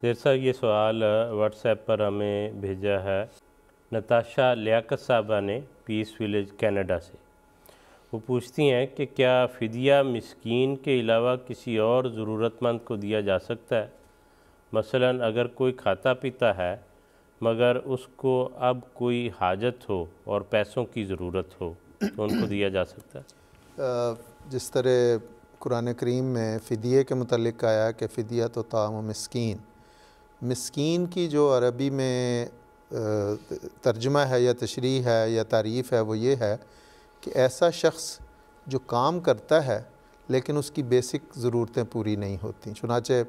देर साहब ये सवाल व्हाट्सएप पर हमें भेजा है नताशा लियाकत साहबा ने पीस विलेज कनाडा से। वो पूछती हैं कि क्या फ़िदिया मिस्कीन के अलावा किसी और ज़रूरतमंद को दिया जा सकता है। मसलन अगर कोई खाता पीता है मगर उसको अब कोई हाजत हो और पैसों की ज़रूरत हो तो उनको दिया जा सकता है। जिस तरह कुरान करीम में फ़िदिये के मुतल्लिक़ आया कि फ़िदिया तो ताम मिस्कीन, मिस्कीन की जो अरबी में तर्जुमा है या तशरीह है या तारीफ़ है वो ये है कि ऐसा शख्स जो काम करता है लेकिन उसकी बेसिक ज़रूरतें पूरी नहीं होती। चुनाचे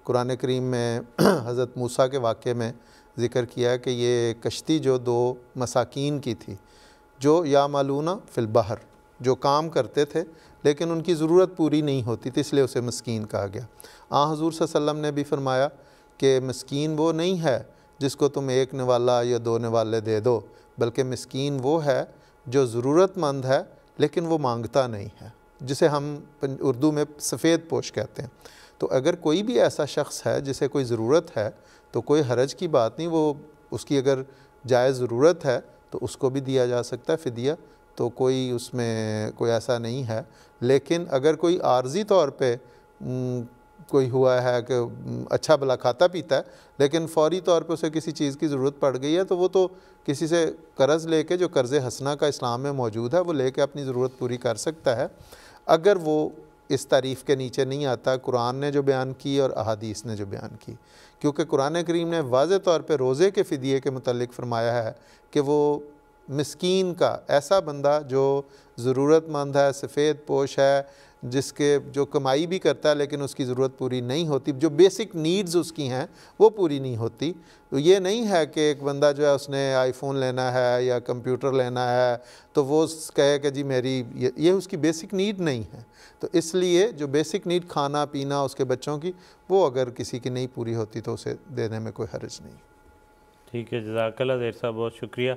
कुरान करीम में हज़रत मूसा के वाक़े में ज़िक्र किया है कि ये कश्ती जो दो मसाकीन की थी जो या मालूना फ़िल बहर, जो काम करते थे लेकिन उनकी ज़रूरत पूरी नहीं होती थी, इसलिए उसे मस्कीन कहा गया। हज़ूर सल्लल्लाहु अलैहि वसल्लम ने भी फरमाया कि मस्कीन वो नहीं है जिसको तुम एक निवाला या दो निवाले दे दो, बल्कि मस्कीन वो है जो ज़रूरतमंद है लेकिन वो मांगता नहीं है, जिसे हम उर्दू में सफ़ेद पोश कहते हैं। तो अगर कोई भी ऐसा शख्स है जिसे कोई ज़रूरत है तो कोई हरज की बात नहीं, वो उसकी अगर जायज़ ज़रूरत है तो उसको भी दिया जा सकता है फ़िदिया, तो कोई उसमें कोई ऐसा नहीं है। लेकिन अगर कोई आर्जी तौर पे कोई हुआ है कि अच्छा भला खाता पीता है लेकिन फ़ौरी तौर पे उसे किसी चीज़ की ज़रूरत पड़ गई है तो वो तो किसी से कर्ज़ लेके, जो कर्ज़ हसना का इस्लाम में मौजूद है, वो लेके अपनी ज़रूरत पूरी कर सकता है अगर वो इस तारीफ़ के नीचे नहीं आता कुरान ने जो बयान की और अहादीस ने जो बयान की। क्योंकि कुरान करीम ने वाज़े तौर पे रोज़े के फ़िदिये के मुतल्लिक़ फ़रमाया है कि वो मिस्कीन का, ऐसा बंदा जो ज़रूरतमंद है, सफ़ेद पोश है, जिसके जो कमाई भी करता है लेकिन उसकी ज़रूरत पूरी नहीं होती, जो बेसिक नीड्स उसकी हैं वो पूरी नहीं होती। तो ये नहीं है कि एक बंदा जो है उसने आईफ़ोन लेना है या कंप्यूटर लेना है तो वो कहे कि जी मेरी ये उसकी बेसिक नीड नहीं है। तो इसलिए जो बेसिक नीड खाना पीना उसके बच्चों की, वो अगर किसी की नहीं पूरी होती तो उसे देने में कोई हर्ज नहीं। ठीक है, जज़ाकल्लाह देर साहब, बहुत शुक्रिया।